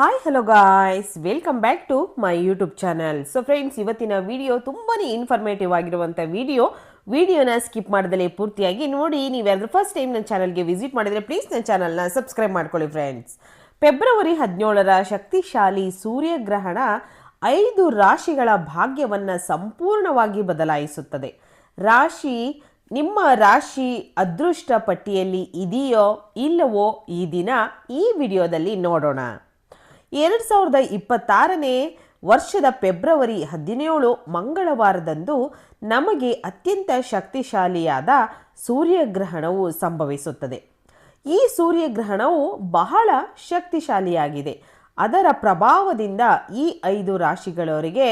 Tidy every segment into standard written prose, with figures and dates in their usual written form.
Hi hello guys, welcome back to my YouTube channel. So friends, ಇವತ್ತಿನ video ತುಂಬಾ informative ಆಗಿರುವಂಥ ವಿಡಿಯೋನ skip ಮಾಡದಲೇ ಪೂರ್ತಿಯಾಗಿ ನೋಡಿ. ನೀವು ಯಾರಾದರೂ ಫಸ್ಟ್ ಟೈಮ್ ನನ್ನ ಚಾನಲ್ಗೆ ವಿಸಿಟ್ ಮಾಡಿದರೆ ಪ್ಲೀಸ್ ನನ್ನ ಚಾನಲ್ನ ಸಬ್ಸ್ಕ್ರೈಬ್ ಮಾಡ್ಕೊಳ್ಳಿ ಫ್ರೆಂಡ್ಸ್. ಫೆಬ್ರವರಿ 17ರ ಶಕ್ತಿಶಾಲಿ ಸೂರ್ಯಗ್ರಹಣ 5 ರಾಶಿಗಳ ಭಾಗ್ಯವನ್ನು ಸಂಪೂರ್ಣವಾಗಿ ಬದಲಾಯಿಸುತ್ತದೆ. ನಿಮ್ಮ ರಾಶಿ ಅದೃಷ್ಟ ಪಟ್ಟಿಯಲ್ಲಿ ಇದೆಯೋ ಇಲ್ಲವೋ ಈ ದಿನ ಈ ವಿಡಿಯೋದಲ್ಲಿ ನೋಡೋಣ. 2026ನೇ ವರ್ಷದ ಫೆಬ್ರವರಿ 17 ಮಂಗಳವಾರದಂದು ನಮಗೆ ಅತ್ಯಂತ ಶಕ್ತಿಶಾಲಿಯಾದ ಸೂರ್ಯಗ್ರಹಣವು ಸಂಭವಿಸುತ್ತದೆ. ಈ ಸೂರ್ಯಗ್ರಹಣವು ಬಹಳ ಶಕ್ತಿಶಾಲಿಯಾಗಿದೆ. ಅದರ ಪ್ರಭಾವದಿಂದ ಈ 5 ರಾಶಿಗಳವರಿಗೆ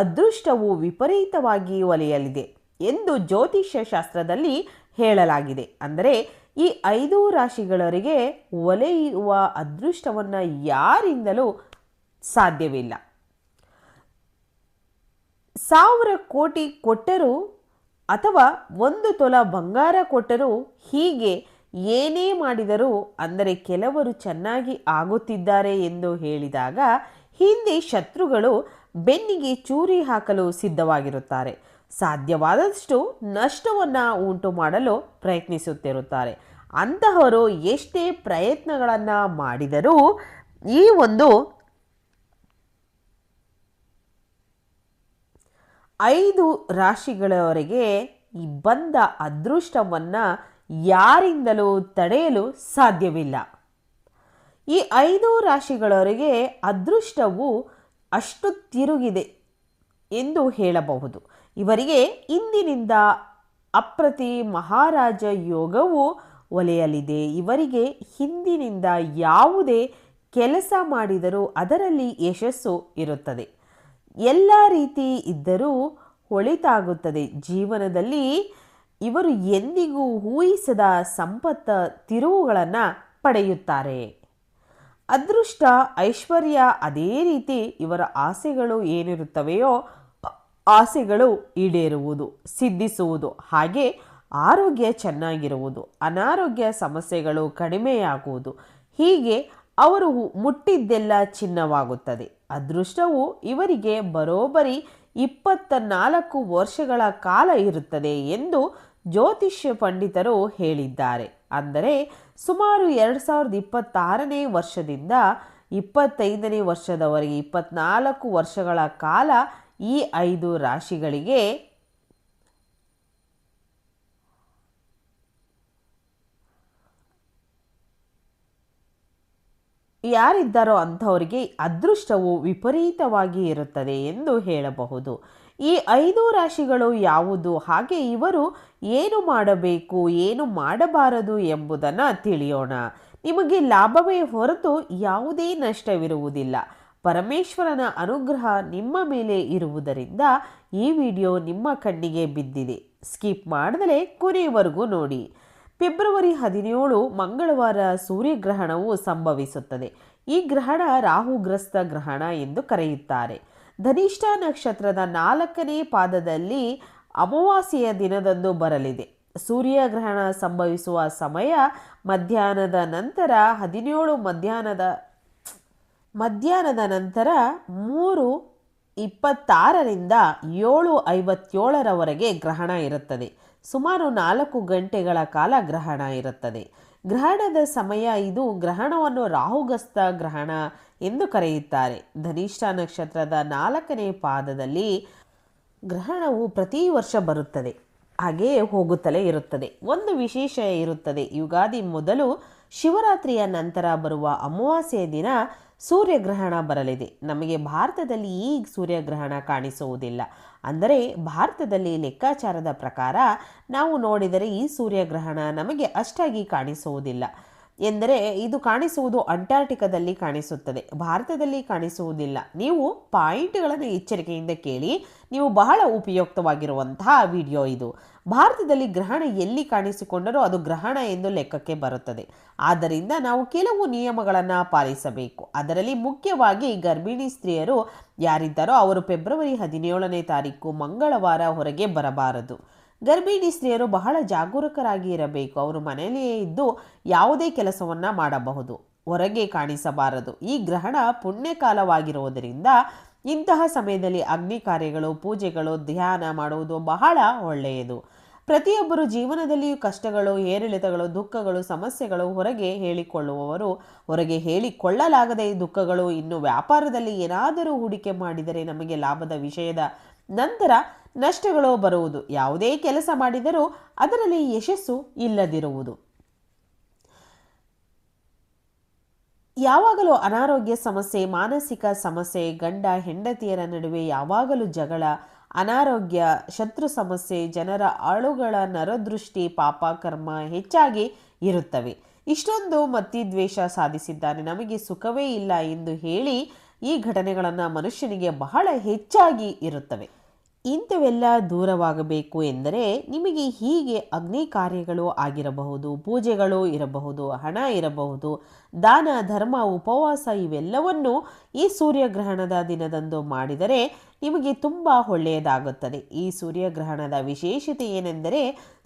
ಅದೃಷ್ಟವು ವಿಪರೀತವಾಗಿ ಒಲಿಯಲಿದೆ ಎಂದು ಜ್ಯೋತಿಷ್ಯ ಶಾಸ್ತ್ರದಲ್ಲಿ ಹೇಳಲಾಗಿದೆ. ಅಂದರೆ ಈ 5 ರಾಶಿಗಳವರಿಗೆ ಒಲೆಯುವ ಅದೃಷ್ಟವನ್ನು ಯಾರಿಂದಲೂ ಸಾಧ್ಯವಿಲ್ಲ. 1000 ಕೋಟಿ ಕೊಟ್ಟರೂ ಅಥವಾ 1 ತೊಲ ಬಂಗಾರ ಕೊಟ್ಟರೂ ಹೀಗೆ ಏನೇ ಮಾಡಿದರೂ, ಅಂದರೆ ಕೆಲವರು ಚೆನ್ನಾಗಿ ಆಗುತ್ತಿದ್ದಾರೆ ಎಂದು ಹೇಳಿದಾಗ ಹಿಂದೆ ಶತ್ರುಗಳು ಬೆನ್ನಿಗೆ ಚೂರಿ ಹಾಕಲು ಸಿದ್ಧವಾಗಿರುತ್ತಾರೆ. ಸಾಧ್ಯವಾದಷ್ಟು ನಷ್ಟವನ್ನು ಉಂಟು ಮಾಡಲು ಪ್ರಯತ್ನಿಸುತ್ತಿರುತ್ತಾರೆ. ಅಂತಹವರು ಎಷ್ಟೇ ಪ್ರಯತ್ನಗಳನ್ನು ಮಾಡಿದರೂ ಈ ಒಂದು 5 ರಾಶಿಗಳವರೆಗೆ ಈ ಬಂದ ಅದೃಷ್ಟವನ್ನು ಯಾರಿಂದಲೂ ತಡೆಯಲು ಸಾಧ್ಯವಿಲ್ಲ. ಈ 5 ರಾಶಿಗಳವರೆಗೆ ಅದೃಷ್ಟವು ಅಷ್ಟು ತಿರುಗಿದೆ ಎಂದು ಹೇಳಬಹುದು. ಇವರಿಗೆ ಇಂದಿನಿಂದ ಅಪ್ರತಿ ಮಹಾರಾಜ ಯೋಗವು ಒಲೆಯಲಿದೆ. ಇವರಿಗೆ ಹಿಂದಿನಿಂದ ಯಾವುದೇ ಕೆಲಸ ಮಾಡಿದರೂ ಅದರಲ್ಲಿ ಯಶಸ್ಸು ಇರುತ್ತದೆ. ಎಲ್ಲ ರೀತಿ ಇದ್ದರೂ ಒಳಿತಾಗುತ್ತದೆ. ಜೀವನದಲ್ಲಿ ಇವರು ಎಂದಿಗೂ ಊಹಿಸದ ಸಂಪತ್ತ ತಿರುವುಗಳನ್ನು ಪಡೆಯುತ್ತಾರೆ. ಅದೃಷ್ಟ, ಐಶ್ವರ್ಯ, ಅದೇ ರೀತಿ ಇವರ ಆಸೆಗಳು ಏನಿರುತ್ತವೆಯೋ ಆಸೆಗಳು ಈಡೇರುವುದು, ಸಿದ್ಧಿಸುವುದು, ಹಾಗೆ ಆರೋಗ್ಯ ಚೆನ್ನಾಗಿರುವುದು, ಅನಾರೋಗ್ಯ ಸಮಸ್ಯೆಗಳು ಕಡಿಮೆಯಾಗುವುದು, ಹೀಗೆ ಅವರು ಮುಟ್ಟಿದ್ದೆಲ್ಲ ಚಿನ್ನವಾಗುತ್ತದೆ. ಅದೃಷ್ಟವು ಇವರಿಗೆ ಬರೋಬ್ಬರಿ 24 ವರ್ಷಗಳ ಕಾಲ ಇರುತ್ತದೆ ಎಂದು ಜ್ಯೋತಿಷ್ಯ ಪಂಡಿತರು ಹೇಳಿದ್ದಾರೆ. ಅಂದರೆ ಸುಮಾರು 2026ನೇ ವರ್ಷದಿಂದ 25ನೇ ವರ್ಷದವರೆಗೆ 24 ವರ್ಷಗಳ ಕಾಲ ಈ 5 ರಾಶಿಗಳಿಗೆ ಯಾರಿದ್ದಾರೋ ಅಂಥವರಿಗೆ ಅದೃಷ್ಟವು ವಿಪರೀತವಾಗಿ ಇರುತ್ತದೆ ಎಂದು ಹೇಳಬಹುದು. ಈ 5 ರಾಶಿಗಳು ಯಾವುದು, ಹಾಗೆ ಇವರು ಏನು ಮಾಡಬೇಕು, ಏನು ಮಾಡಬಾರದು ಎಂಬುದನ್ನು ತಿಳಿಯೋಣ. ನಿಮಗೆ ಲಾಭವೇ ಹೊರತು ಯಾವುದೇ ನಷ್ಟವಿರುವುದಿಲ್ಲ. ಪರಮೇಶ್ವರನ ಅನುಗ್ರಹ ನಿಮ್ಮ ಮೇಲೆ ಇರುವುದರಿಂದ ಈ ವಿಡಿಯೋ ನಿಮ್ಮ ಕಣ್ಣಿಗೆ ಬಿದ್ದಿದೆ. ಸ್ಕಿಪ್ ಮಾಡದಲೇ ಕೊನೆಯವರೆಗೂ ನೋಡಿ. ಫೆಬ್ರವರಿ 17 ಮಂಗಳವಾರ ಸೂರ್ಯಗ್ರಹಣವು ಸಂಭವಿಸುತ್ತದೆ. ಈ ಗ್ರಹಣ ರಾಹುಗ್ರಸ್ತ ಗ್ರಹಣ ಎಂದು ಕರೆಯುತ್ತಾರೆ. ಧನಿಷ್ಠ ನಕ್ಷತ್ರದ 4ನೇ ಪಾದದಲ್ಲಿ ಅಮಾವಾಸ್ಯೆಯ ದಿನದಂದು ಬರಲಿದೆ. ಸೂರ್ಯಗ್ರಹಣ ಸಂಭವಿಸುವ ಸಮಯ ಮಧ್ಯಾಹ್ನದ ನಂತರ 17 ಮಧ್ಯಾಹ್ನದ ನಂತರ 3:26ರಿಂದ 7:57ರವರೆಗೆ ಗ್ರಹಣ ಇರುತ್ತದೆ. ಸುಮಾರು 4 ಗಂಟೆಗಳ ಕಾಲ ಗ್ರಹಣ ಇರುತ್ತದೆ. ಗ್ರಹಣದ ಸಮಯ ಇದು. ಗ್ರಹಣವನ್ನು ರಾಹುಗ್ರಸ್ತ ಗ್ರಹಣ ಎಂದು ಕರೆಯುತ್ತಾರೆ. ಧನಿಷ್ಠ ನಕ್ಷತ್ರದ 4ನೇ ಪಾದದಲ್ಲಿ ಗ್ರಹಣವು ಪ್ರತಿ ವರ್ಷ ಬರುತ್ತದೆ, ಹಾಗೆಯೇ ಹೋಗುತ್ತಲೇ ಇರುತ್ತದೆ. ಒಂದು ವಿಶೇಷ ಇರುತ್ತದೆ. ಯುಗಾದಿ ಮೊದಲು ಶಿವರಾತ್ರಿಯ ನಂತರ ಬರುವ ಅಮಾವಾಸ್ಯೆಯ ದಿನ ಸೂರ್ಯಗ್ರಹಣ ಬರಲಿದೆ. ನಮಗೆ ಭಾರತದಲ್ಲಿ ಈ ಸೂರ್ಯಗ್ರಹಣ ಕಾಣಿಸುವುದಿಲ್ಲ. ಅಂದರೆ ಭಾರತದಲ್ಲಿ ಲೆಕ್ಕಾಚಾರದ ಪ್ರಕಾರ ನಾವು ನೋಡಿದರೆ ಈ ಸೂರ್ಯಗ್ರಹಣ ನಮಗೆ ಅಷ್ಟಾಗಿ ಕಾಣಿಸುವುದಿಲ್ಲ. ಎಂದರೆ ಇದು ಕಾಣಿಸುವುದು ಅಂಟಾರ್ಟಿಕಾದಲ್ಲಿ ಕಾಣಿಸುತ್ತದೆ, ಭಾರತದಲ್ಲಿ ಕಾಣಿಸುವುದಿಲ್ಲ. ನೀವು ಪಾಯಿಂಟ್ಗಳನ್ನು ಎಚ್ಚರಿಕೆಯಿಂದ ಕೇಳಿ. ನೀವು ಬಹಳ ಉಪಯುಕ್ತವಾಗಿರುವಂತಹ ವಿಡಿಯೋ ಇದು. ಭಾರತದಲ್ಲಿ ಗ್ರಹಣ ಎಲ್ಲಿ ಕಾಣಿಸಿಕೊಂಡರೂ ಅದು ಗ್ರಹಣ ಎಂದು ಲೆಕ್ಕಕ್ಕೆ ಬರುತ್ತದೆ. ಆದ್ದರಿಂದ ನಾವು ಕೆಲವು ನಿಯಮಗಳನ್ನು ಪಾಲಿಸಬೇಕು. ಅದರಲ್ಲಿ ಮುಖ್ಯವಾಗಿ ಗರ್ಭಿಣಿ ಸ್ತ್ರೀಯರು ಯಾರಿದ್ದಾರೋ ಅವರು ಫೆಬ್ರವರಿ 17ನೇ ತಾರೀಕು ಮಂಗಳವಾರ ಹೊರಗೆ ಬರಬಾರದು. ಗರ್ಭಿಣಿ ಸ್ತ್ರೀಯರು ಬಹಳ ಜಾಗರೂಕರಾಗಿ ಇರಬೇಕು. ಅವರು ಮನೆಯಲ್ಲಿಯೇ ಇದ್ದು ಯಾವುದೇ ಕೆಲಸವನ್ನು ಮಾಡಬಹುದು. ಹೊರಗೆ ಕಾಣಿಸಬಾರದು. ಈ ಗ್ರಹಣ ಪುಣ್ಯಕಾಲವಾಗಿರುವುದರಿಂದ ಇಂತಹ ಸಮಯದಲ್ಲಿ ಅಗ್ನಿ ಕಾರ್ಯಗಳು, ಪೂಜೆಗಳು, ಧ್ಯಾನ ಮಾಡುವುದು ಬಹಳ ಒಳ್ಳೆಯದು. ಪ್ರತಿಯೊಬ್ಬರು ಜೀವನದಲ್ಲಿಯೂ ಕಷ್ಟಗಳು, ಏರಿಳಿತಗಳು, ದುಃಖಗಳು, ಸಮಸ್ಯೆಗಳು ಹೊರಗೆ ಹೇಳಿಕೊಳ್ಳುವವರು, ಹೊರಗೆ ಹೇಳಿಕೊಳ್ಳಲಾಗದ ಈ ದುಃಖಗಳು. ಇನ್ನು ವ್ಯಾಪಾರದಲ್ಲಿ ಏನಾದರೂ ಹೂಡಿಕೆ ಮಾಡಿದರೆ ನಮಗೆ ಲಾಭದ ವಿಷಯದ ನಂತರ ನಷ್ಟಗಳು ಬರುವುದು. ಯಾವುದೇ ಕೆಲಸ ಮಾಡಿದರೂ ಅದರಲ್ಲಿ ಯಶಸ್ಸು ಇಲ್ಲದಿರುವುದು. ಯಾವಾಗಲೂ ಅನಾರೋಗ್ಯ ಸಮಸ್ಯೆ, ಮಾನಸಿಕ ಸಮಸ್ಯೆ, ಗಂಡ ಹೆಂಡತಿಯರ ನಡುವೆ ಯಾವಾಗಲೂ ಜಗಳ, ಅನಾರೋಗ್ಯ, ಶತ್ರು ಸಮಸ್ಯೆ, ಜನರ ಆಳುಗಳ ನರದೃಷ್ಟಿ, ಪಾಪ ಕರ್ಮ ಹೆಚ್ಚಾಗಿ ಇರುತ್ತವೆ. ಇಷ್ಟೊಂದು ಮತಿದ್ವೇಷ ಸಾಧಿಸಿದ್ದಾನೆ, ನಮಗೆ ಸುಖವೇ ಇಲ್ಲ ಎಂದು ಹೇಳಿ ಈ ಘಟನೆಗಳನ್ನು ಮನುಷ್ಯನಿಗೆ ಬಹಳ ಹೆಚ್ಚಾಗಿ ಇರುತ್ತವೆ. ಇಂಥವೆಲ್ಲ ದೂರವಾಗಬೇಕು ಎಂದರೆ ನಿಮಗೆ ಹೀಗೆ ಅಗ್ನಿ ಕಾರ್ಯಗಳು ಆಗಿರಬಹುದು, ಪೂಜೆಗಳು ಇರಬಹುದು, ಹಣ ಇರಬಹುದು, ದಾನ ಧರ್ಮ, ಉಪವಾಸ ಇವೆಲ್ಲವನ್ನು ಈ ಸೂರ್ಯಗ್ರಹಣದ ದಿನದಂದು ಮಾಡಿದರೆ ನಿಮಗೆ ತುಂಬ ಒಳ್ಳೆಯದಾಗುತ್ತದೆ. ಈ ಸೂರ್ಯಗ್ರಹಣದ ವಿಶೇಷತೆ ಏನೆಂದರೆ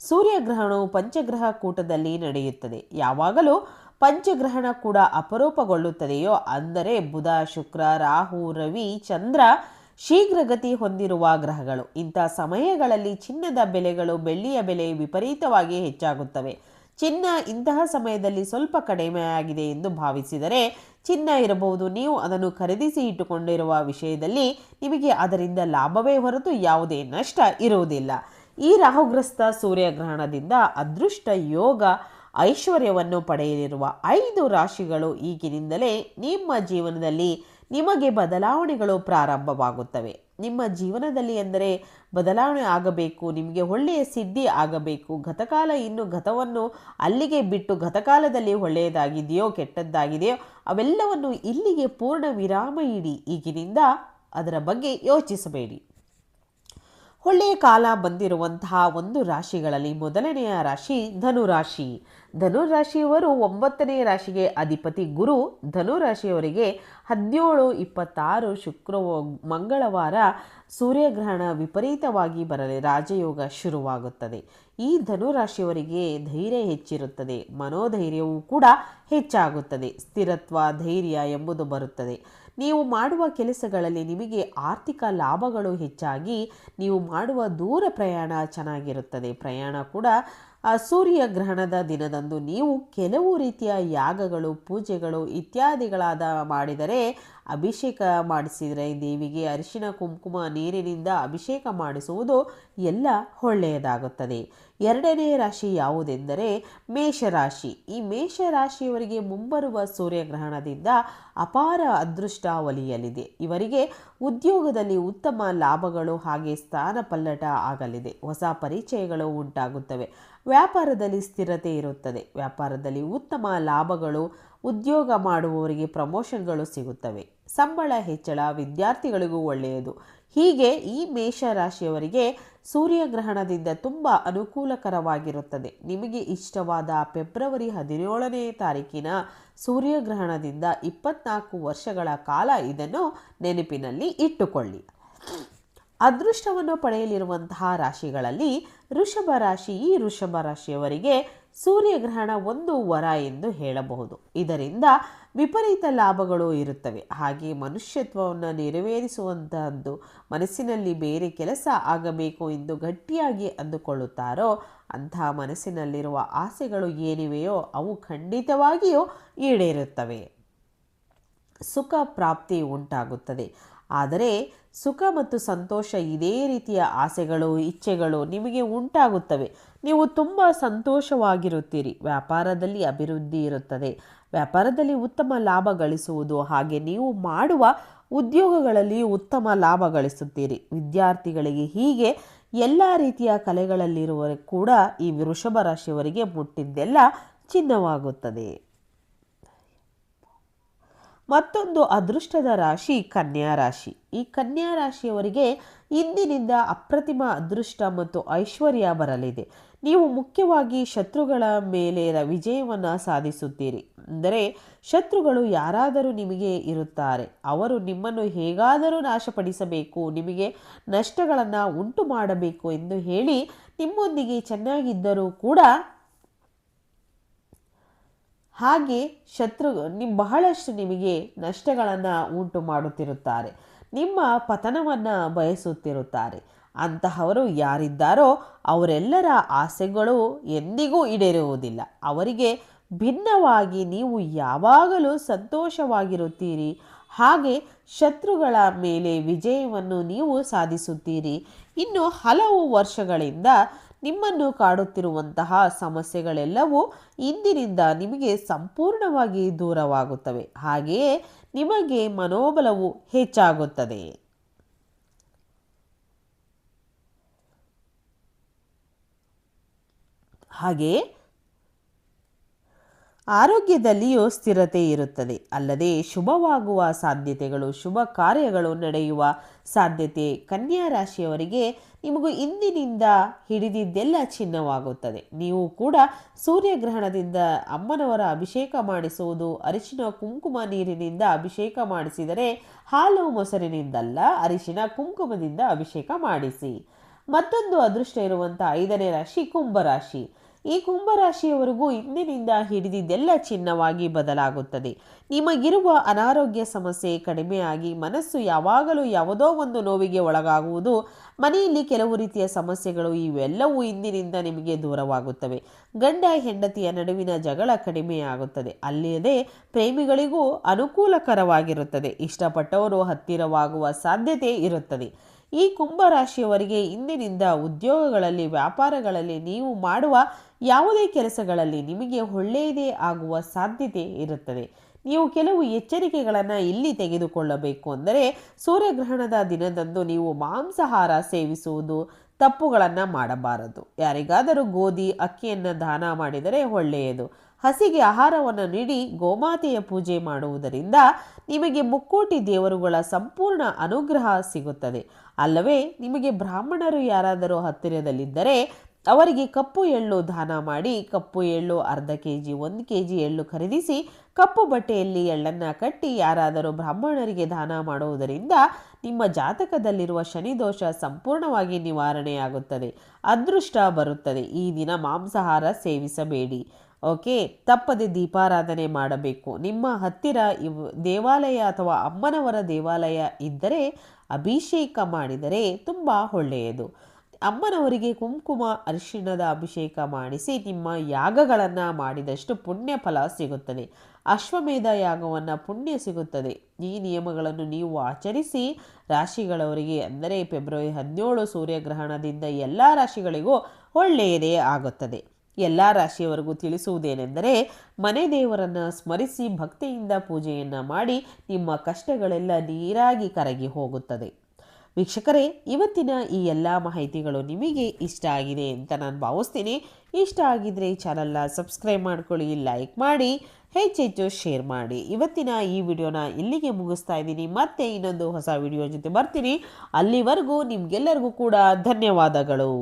ಸೂರ್ಯಗ್ರಹಣವು ಪಂಚಗ್ರಹ ಕೂಟದಲ್ಲಿ ನಡೆಯುತ್ತದೆ. ಯಾವಾಗಲೂ ಪಂಚಗ್ರಹಣ ಕೂಡ ಅಪರೂಪಗೊಳ್ಳುತ್ತದೆಯೋ ಅಂದರೆ ಬುಧ, ಶುಕ್ರ, ರಾಹು, ರವಿ, ಚಂದ್ರ ಶೀಘ್ರಗತಿ ಹೊಂದಿರುವ ಗ್ರಹಗಳು. ಇಂಥ ಸಮಯಗಳಲ್ಲಿ ಚಿನ್ನದ ಬೆಲೆಗಳು, ಬೆಳ್ಳಿಯ ಬೆಲೆ ವಿಪರೀತವಾಗಿ ಹೆಚ್ಚಾಗುತ್ತವೆ. ಚಿನ್ನ ಇಂತಹ ಸಮಯದಲ್ಲಿ ಸ್ವಲ್ಪ ಕಡಿಮೆಯಾಗಿದೆ ಎಂದು ಭಾವಿಸಿದರೆ ಚಿನ್ನ ಇರಬಹುದು. ನೀವು ಅದನ್ನು ಖರೀದಿಸಿ ಇಟ್ಟುಕೊಂಡಿರುವ ವಿಷಯದಲ್ಲಿ ನಿಮಗೆ ಅದರಿಂದ ಲಾಭವೇ ಹೊರತು ಯಾವುದೇ ನಷ್ಟ ಇರುವುದಿಲ್ಲ. ಈ ರಾಹುಗ್ರಸ್ತ ಸೂರ್ಯಗ್ರಹಣದಿಂದ ಅದೃಷ್ಟ, ಯೋಗ, ಐಶ್ವರ್ಯವನ್ನು ಪಡೆಯಲಿರುವ 5 ರಾಶಿಗಳು ಈಗಿನಿಂದಲೇ ನಿಮ್ಮ ಜೀವನದಲ್ಲಿ ನಿಮಗೆ ಬದಲಾವಣೆಗಳು ಪ್ರಾರಂಭವಾಗುತ್ತವೆ. ನಿಮ್ಮ ಜೀವನದಲ್ಲಿ ಎಂದರೆ ಬದಲಾವಣೆ ಆಗಬೇಕು, ನಿಮಗೆ ಒಳ್ಳೆಯ ಸಿದ್ಧಿ ಆಗಬೇಕು. ಗತಕಾಲ ಇನ್ನು ಗತವನ್ನು ಅಲ್ಲಿಗೆ ಬಿಟ್ಟು ಗತಕಾಲದಲ್ಲಿ ಒಳ್ಳೆಯದಾಗಿದೆಯೋ ಕೆಟ್ಟದ್ದಾಗಿದೆಯೋ ಅವೆಲ್ಲವನ್ನು ಇಲ್ಲಿಗೆ ಪೂರ್ಣ ವಿರಾಮ ಇಡಿ. ಈಗಿನಿಂದ ಅದರ ಬಗ್ಗೆ ಯೋಚಿಸಬೇಡಿ. ಒಳ್ಳೆಯ ಕಾಲ ಬಂದಿರುವಂತಹ 1 ರಾಶಿಗಳಲ್ಲಿ ಮೊದಲನೆಯ ರಾಶಿ ಧನುರಾಶಿ. ಧನುರಾಶಿಯವರು 9ನೇ ರಾಶಿಗೆ ಅಧಿಪತಿ ಗುರು. ಧನುರಾಶಿಯವರಿಗೆ 17-26 ಮಂಗಳವಾರ ಸೂರ್ಯಗ್ರಹಣ ವಿಪರೀತವಾಗಿ ಬರಲಿ ರಾಜಯೋಗ ಶುರುವಾಗುತ್ತದೆ. ಈ ಧನುರಾಶಿಯವರಿಗೆ ಧೈರ್ಯ ಹೆಚ್ಚಿರುತ್ತದೆ, ಮನೋಧೈರ್ಯವೂ ಕೂಡ ಹೆಚ್ಚಾಗುತ್ತದೆ, ಸ್ಥಿರತ್ವ, ಧೈರ್ಯ ಎಂಬುದು ಬರುತ್ತದೆ. ನೀವು ಮಾಡುವ ಕೆಲಸಗಳಲ್ಲಿ ನಿಮಗೆ ಆರ್ಥಿಕ ಲಾಭಗಳು ಹೆಚ್ಚಾಗಿ ನೀವು ಮಾಡುವ ದೂರ ಪ್ರಯಾಣ ಚೆನ್ನಾಗಿರುತ್ತದೆ. ಪ್ರಯಾಣ ಕೂಡ ಸೂರ್ಯಗ್ರಹಣದ ದಿನದಂದು ನೀವು ಕೆಲವು ರೀತಿಯ ಯಾಗಗಳು, ಪೂಜೆಗಳು ಇತ್ಯಾದಿಗಳಾದ ಮಾಡಿದರೆ, ಅಭಿಷೇಕ ಮಾಡಿಸಿದರೆ, ದೇವಿಗೆ ಅರಿಶಿನ ಕುಂಕುಮ ನೀರಿನಿಂದ ಅಭಿಷೇಕ ಮಾಡಿಸುವುದು ಎಲ್ಲ ಒಳ್ಳೆಯದಾಗುತ್ತದೆ. 2ನೇ ರಾಶಿ ಯಾವುದೆಂದರೆ ಮೇಷರಾಶಿ. ಈ ಮೇಷರಾಶಿಯವರಿಗೆ ಮುಂಬರುವ ಸೂರ್ಯಗ್ರಹಣದಿಂದ ಅಪಾರ ಅದೃಷ್ಟ ಒಲಿಯಲಿದೆ. ಇವರಿಗೆ ಉದ್ಯೋಗದಲ್ಲಿ ಉತ್ತಮ ಲಾಭಗಳು ಹಾಗೆ ಸ್ಥಾನ ಪಲ್ಲಟ ಆಗಲಿದೆ. ಹೊಸ ಪರಿಚಯಗಳು ಉಂಟಾಗುತ್ತವೆ. ವ್ಯಾಪಾರದಲ್ಲಿ ಸ್ಥಿರತೆ ಇರುತ್ತದೆ. ವ್ಯಾಪಾರದಲ್ಲಿ ಉತ್ತಮ ಲಾಭಗಳು, ಉದ್ಯೋಗ ಮಾಡುವವರಿಗೆ ಪ್ರಮೋಷನ್ಗಳು ಸಿಗುತ್ತವೆ. ಸಂಬಳ ಹೆಚ್ಚಳ, ವಿದ್ಯಾರ್ಥಿಗಳಿಗೂ ಒಳ್ಳೆಯದು. ಹೀಗೆ ಈ ಮೇಷರಾಶಿಯವರಿಗೆ ಸೂರ್ಯಗ್ರಹಣದಿಂದ ತುಂಬ ಅನುಕೂಲಕರವಾಗಿರುತ್ತದೆ. ನಿಮಗೆ ಇಷ್ಟವಾದ ಫೆಬ್ರವರಿ 17ನೇ ತಾರೀಕಿನ ಸೂರ್ಯಗ್ರಹಣದಿಂದ 24 ವರ್ಷಗಳ ಕಾಲ ಇದನ್ನು ನೆನಪಿನಲ್ಲಿ ಇಟ್ಟುಕೊಳ್ಳಿ. ಅದೃಷ್ಟವನ್ನು ಪಡೆಯಲಿರುವಂತಹ ರಾಶಿಗಳಲ್ಲಿ ವೃಷಭ ರಾಶಿ. ಈ ವೃಷಭ ರಾಶಿಯವರಿಗೆ ಸೂರ್ಯಗ್ರಹಣ ಒಂದು ವರ ಎಂದು ಹೇಳಬಹುದು. ಇದರಿಂದ ವಿಪರೀತ ಲಾಭಗಳು ಇರುತ್ತವೆ. ಹಾಗೆ ಮನುಷ್ಯತ್ವವನ್ನು ನೆರವೇರಿಸುವಂತಹದ್ದು, ಮನಸ್ಸಿನಲ್ಲಿ ಬೇರೆ ಕೆಲಸ ಆಗಬೇಕು ಎಂದು ಗಟ್ಟಿಯಾಗಿ ಅಂದುಕೊಳ್ಳುತ್ತಾರೋ ಅಂತಹ ಮನಸ್ಸಿನಲ್ಲಿರುವ ಆಸೆಗಳು ಏನಿವೆಯೋ ಅವು ಖಂಡಿತವಾಗಿಯೂ ಈಡೇರುತ್ತವೆ. ಸುಖ ಪ್ರಾಪ್ತಿ ಉಂಟಾಗುತ್ತದೆ. ಆದರೆ ಸುಖ ಮತ್ತು ಸಂತೋಷ ಇದೇ ರೀತಿಯ ಆಸೆಗಳು, ಇಚ್ಛೆಗಳು ನಿಮಗೆ ಉಂಟಾಗುತ್ತವೆ. ನೀವು ತುಂಬ ಸಂತೋಷವಾಗಿರುತ್ತೀರಿ. ವ್ಯಾಪಾರದಲ್ಲಿ ಅಭಿವೃದ್ಧಿ ಇರುತ್ತದೆ. ವ್ಯಾಪಾರದಲ್ಲಿ ಉತ್ತಮ ಲಾಭ ಗಳಿಸುವುದು, ಹಾಗೆ ನೀವು ಮಾಡುವ ಉದ್ಯೋಗಗಳಲ್ಲಿ ಉತ್ತಮ ಲಾಭ ಗಳಿಸುತ್ತೀರಿ. ವಿದ್ಯಾರ್ಥಿಗಳಿಗೆ ಹೀಗೆ ಎಲ್ಲ ರೀತಿಯ ಕಲೆಗಳಲ್ಲಿರುವವರು ಕೂಡ ಈ ವೃಷಭ ರಾಶಿಯವರಿಗೆ ಮುಟ್ಟಿದ್ದೆಲ್ಲ ಚಿನ್ನವಾಗುತ್ತದೆ. ಮತ್ತೊಂದು ಅದೃಷ್ಟದ ರಾಶಿ ಕನ್ಯಾ ರಾಶಿ. ಈ ಕನ್ಯಾ ರಾಶಿಯವರಿಗೆ ಇಂದಿನಿಂದ ಅಪ್ರತಿಮ ಅದೃಷ್ಟ ಮತ್ತು ಐಶ್ವರ್ಯ ಬರಲಿದೆ. ನೀವು ಮುಖ್ಯವಾಗಿ ಶತ್ರುಗಳ ಮೇಲೆ ವಿಜಯವನ್ನು ಸಾಧಿಸುತ್ತೀರಿ. ಅಂದರೆ ಶತ್ರುಗಳು ಯಾರಾದರೂ ನಿಮಗೆ ಇರುತ್ತಾರೆ. ಅವರು ನಿಮ್ಮನ್ನು ಹೇಗಾದರೂ ನಾಶಪಡಿಸಬೇಕು, ನಿಮಗೆ ನಷ್ಟಗಳನ್ನು ಉಂಟು ಮಾಡಬೇಕು ಎಂದು ಹೇಳಿ ನಿಮ್ಮೊಂದಿಗೆ ಚೆನ್ನಾಗಿದ್ದರೂ ಕೂಡ ಹಾಗೆ ಬಹಳಷ್ಟು ನಿಮಗೆ ನಷ್ಟಗಳನ್ನು ಉಂಟು ಮಾಡುತ್ತಿರುತ್ತಾರೆ. ನಿಮ್ಮ ಪತನವನ್ನು ಬಯಸುತ್ತಿರುತ್ತಾರೆ. ಅಂತಹವರು ಯಾರಿದ್ದಾರೋ ಅವರೆಲ್ಲರ ಆಸೆಗಳು ಎಂದಿಗೂ ಈಡೇರುವುದಿಲ್ಲ. ಅವರಿಗೆ ಭಿನ್ನವಾಗಿ ನೀವು ಯಾವಾಗಲೂ ಸಂತೋಷವಾಗಿರುತ್ತೀರಿ. ಹಾಗೆ ಶತ್ರುಗಳ ಮೇಲೆ ವಿಜಯವನ್ನು ನೀವು ಸಾಧಿಸುತ್ತೀರಿ. ಇನ್ನು ಹಲವು ವರ್ಷಗಳಿಂದ ನಿಮ್ಮನ್ನು ಕಾಡುತ್ತಿರುವಂತಹ ಸಮಸ್ಯೆಗಳೆಲ್ಲವೂ ಇಂದಿನಿಂದ ನಿಮಗೆ ಸಂಪೂರ್ಣವಾಗಿ ದೂರವಾಗುತ್ತವೆ. ಹಾಗೆಯೇ ನಿಮಗೆ ಮನೋಬಲವು ಹೆಚ್ಚಾಗುತ್ತದೆ. ಹಾಗೆಯೇ ಆರೋಗ್ಯದಲ್ಲಿಯೂ ಸ್ಥಿರತೆ ಇರುತ್ತದೆ. ಅಲ್ಲದೆ ಶುಭವಾಗುವ ಸಾಧ್ಯತೆಗಳು, ಶುಭ ಕಾರ್ಯಗಳು ನಡೆಯುವ ಸಾಧ್ಯತೆ. ಕನ್ಯಾ ರಾಶಿಯವರಿಗೆ ನಿಮಗೂ ಇಂದಿನಿಂದ ಹಿಡಿದಿದ್ದೆಲ್ಲ ಚಿನ್ನವಾಗುತ್ತದೆ. ನೀವು ಕೂಡ ಸೂರ್ಯಗ್ರಹಣದಿಂದ ಅಮ್ಮನವರ ಅಭಿಷೇಕ ಮಾಡಿಸುವುದು, ಅರಿಶಿನ ಕುಂಕುಮ ನೀರಿನಿಂದ ಅಭಿಷೇಕ ಮಾಡಿಸಿದರೆ ಹಾಲು ಮೊಸರಿನಿಂದಲ್ಲ, ಅರಿಶಿನ ಕುಂಕುಮದಿಂದ ಅಭಿಷೇಕ ಮಾಡಿಸಿ. ಮತ್ತೊಂದು ಅದೃಷ್ಟ ಇರುವಂಥ 5ನೇ ರಾಶಿ ಕುಂಭರಾಶಿ. ಈ ಕುಂಭರಾಶಿಯವರೆಗೂ ಇಂದಿನಿಂದ ಹಿಡಿದಿದ್ದೆಲ್ಲ ಚಿನ್ನವಾಗಿ ಬದಲಾಗುತ್ತದೆ. ನಿಮಗಿರುವ ಅನಾರೋಗ್ಯ ಸಮಸ್ಯೆ ಕಡಿಮೆಯಾಗಿ ಮನಸ್ಸು ಯಾವಾಗಲೂ ಯಾವುದೋ ಒಂದು ನೋವಿಗೆ ಒಳಗಾಗುವುದು, ಮನೆಯಲ್ಲಿ ಕೆಲವು ರೀತಿಯ ಸಮಸ್ಯೆಗಳು ಇವೆಲ್ಲವೂ ಇಂದಿನಿಂದ ನಿಮಗೆ ದೂರವಾಗುತ್ತವೆ. ಗಂಡ ಹೆಂಡತಿಯ ನಡುವಿನ ಜಗಳ ಕಡಿಮೆಯಾಗುತ್ತದೆ. ಅಲ್ಲದೆ ಪ್ರೇಮಿಗಳಿಗೂ ಅನುಕೂಲಕರವಾಗಿರುತ್ತದೆ. ಇಷ್ಟಪಟ್ಟವರು ಹತ್ತಿರವಾಗುವ ಸಾಧ್ಯತೆ ಇರುತ್ತದೆ. ಈ ಕುಂಭರಾಶಿಯವರಿಗೆ ಇಂದಿನಿಂದ ಉದ್ಯೋಗಗಳಲ್ಲಿ, ವ್ಯಾಪಾರಗಳಲ್ಲಿ, ನೀವು ಮಾಡುವ ಯಾವುದೇ ಕೆಲಸಗಳಲ್ಲಿ ನಿಮಗೆ ಒಳ್ಳೆಯದೇ ಆಗುವ ಸಾಧ್ಯತೆ ಇರುತ್ತದೆ. ನೀವು ಕೆಲವು ಎಚ್ಚರಿಕೆಗಳನ್ನು ಇಲ್ಲಿ ತೆಗೆದುಕೊಳ್ಳಬೇಕು. ಅಂದರೆ ಸೂರ್ಯಗ್ರಹಣದ ದಿನದಂದು ನೀವು ಮಾಂಸಾಹಾರ ಸೇವಿಸುವುದು, ತಪ್ಪುಗಳನ್ನು ಮಾಡಬಾರದು. ಯಾರಿಗಾದರೂ ಗೋಧಿ, ಅಕ್ಕಿಯನ್ನು ದಾನ ಮಾಡಿದರೆ ಒಳ್ಳೆಯದು. ಹಸಿಗೆ ಆಹಾರವನ್ನು ನೀಡಿ ಗೋಮಾತೆಯ ಪೂಜೆ ಮಾಡುವುದರಿಂದ ನಿಮಗೆ ಮುಕ್ಕೋಟಿ ದೇವರುಗಳ ಸಂಪೂರ್ಣ ಅನುಗ್ರಹ ಸಿಗುತ್ತದೆ. ಅಲ್ಲವೇ ನಿಮಗೆ ಬ್ರಾಹ್ಮಣರು ಯಾರಾದರೂ ಹತ್ತಿರದಲ್ಲಿದ್ದರೆ ಅವರಿಗೆ ಕಪ್ಪು ಎಳ್ಳು ದಾನ ಮಾಡಿ, ಕಪ್ಪು ಎಳ್ಳು ಅರ್ಧ kg 1 kg ಎಳ್ಳು ಖರೀದಿಸಿ ಕಪ್ಪು ಬಟ್ಟೆಯಲ್ಲಿ ಎಳ್ಳನ್ನು ಕಟ್ಟಿ ಯಾರಾದರೂ ಬ್ರಾಹ್ಮಣರಿಗೆ ದಾನ ಮಾಡುವುದರಿಂದ ನಿಮ್ಮ ಜಾತಕದಲ್ಲಿರುವ ಶನಿದೋಷ ಸಂಪೂರ್ಣವಾಗಿ ನಿವಾರಣೆಯಾಗುತ್ತದೆ. ಅದೃಷ್ಟ ಬರುತ್ತದೆ. ಈ ದಿನ ಮಾಂಸಾಹಾರ ಸೇವಿಸಬೇಡಿ. ಓಕೆ, ತಪ್ಪದೆ ದೀಪಾರಾಧನೆ ಮಾಡಬೇಕು. ನಿಮ್ಮ ಹತ್ತಿರ ದೇವಾಲಯ ಅಥವಾ ಅಮ್ಮನವರ ದೇವಾಲಯ ಇದ್ದರೆ ಅಭಿಷೇಕ ಮಾಡಿದರೆ ತುಂಬ ಒಳ್ಳೆಯದು. ಅಮ್ಮನವರಿಗೆ ಕುಂಕುಮ ಅರಿಶಿಣದ ಅಭಿಷೇಕ ಮಾಡಿಸಿ ನಿಮ್ಮ ಯಾಗಗಳನ್ನು ಮಾಡಿದಷ್ಟು ಪುಣ್ಯ ಫಲ ಸಿಗುತ್ತದೆ. ಅಶ್ವಮೇಧ ಯಾಗವನ್ನು ಪುಣ್ಯ ಸಿಗುತ್ತದೆ. ಈ ನಿಯಮಗಳನ್ನು ನೀವು ಆಚರಿಸಿ ರಾಶಿಗಳವರಿಗೆ, ಅಂದರೆ ಫೆಬ್ರವರಿ 17 ಸೂರ್ಯಗ್ರಹಣದಿಂದ ಎಲ್ಲ ರಾಶಿಗಳಿಗೂ ಒಳ್ಳೆಯದೇ ಆಗುತ್ತದೆ. ಎಲ್ಲ ರಾಶಿಯವರಿಗೂ ತಿಳಿಸುವುದೇನೆಂದರೆ, ಮನೆ ದೇವರನ್ನು ಸ್ಮರಿಸಿ ಭಕ್ತಿಯಿಂದ ಪೂಜೆಯನ್ನು ಮಾಡಿ ನಿಮ್ಮ ಕಷ್ಟಗಳೆಲ್ಲ ನೀರಾಗಿ ಕರಗಿ ಹೋಗುತ್ತದೆ. ವೀಕ್ಷಕರೇ, ಇವತ್ತಿನ ಈ ಎಲ್ಲ ಮಾಹಿತಿಗಳು ನಿಮಗೆ ಇಷ್ಟ ಆಗಿದೆ ಅಂತ ನಾನು ಭಾವಿಸ್ತೀನಿ. ಇಷ್ಟ ಆಗಿದ್ರೆ ಈ ಚಾನಲ್ನ ಸಬ್ಸ್ಕ್ರೈಬ್ ಮಾಡ್ಕೊಳ್ಳಿ, ಲೈಕ್ ಮಾಡಿ, ಹೆಚ್ಚೆಚ್ಚು ಶೇರ್ ಮಾಡಿ. ಇವತ್ತಿನ ಈ ವಿಡಿಯೋನ ಇಲ್ಲಿಗೆ ಮುಗಿಸ್ತಾ ಇದ್ದೀನಿ. ಮತ್ತೆ ಇನ್ನೊಂದು ಹೊಸ ವಿಡಿಯೋ ಜೊತೆ ಬರ್ತೀನಿ. ಅಲ್ಲಿವರೆಗೂ ನಿಮಗೆಲ್ಲರಿಗೂ ಕೂಡ ಧನ್ಯವಾದಗಳು.